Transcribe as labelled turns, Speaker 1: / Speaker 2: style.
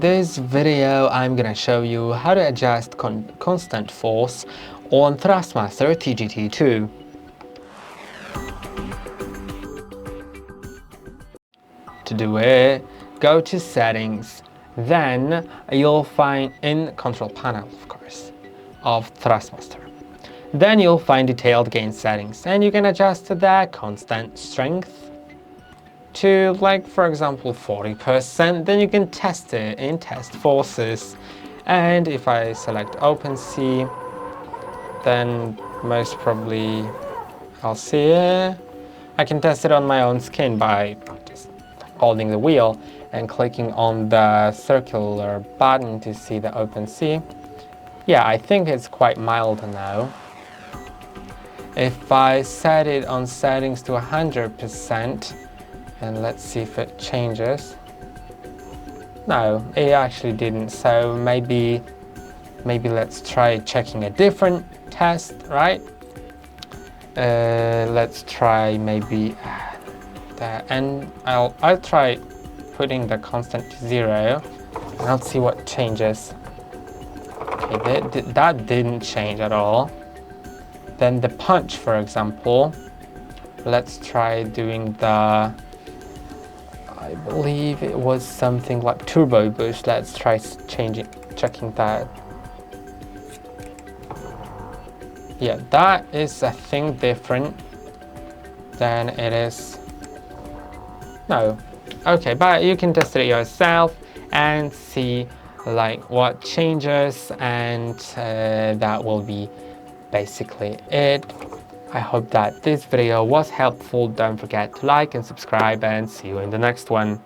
Speaker 1: this video I'm gonna show you how to adjust constant force on THRUSTMASTER T-GT II. To do it, go to settings, then you'll find in control panel, of course, of THRUSTMASTER. Then you'll find detailed gain settings, and you can adjust the constant strength to, like, for example 40%. Then you can test it in test forces, and if I select OpenC, then most probably I'll see it. I can test it on my own skin by just holding the wheel and clicking on the circular button to see the OpenC. Yeah, I think it's quite mild now. If I set it on settings to 100%, and let's see if it changes. No, it actually didn't. So maybe let's try checking a different test, right? Let's try maybe that, and I'll try putting the constant to 0, and I'll see what changes. Okay, that didn't change at all. Then the punch, for example, let's try doing the, I believe it was something like turbo boost. Let's try checking that. Yeah, that is a thing different than it is. No, okay, but you can test it yourself and see like what changes, and that will be basically it. I hope that this video was helpful. Don't forget to like and subscribe, and see you in the next one.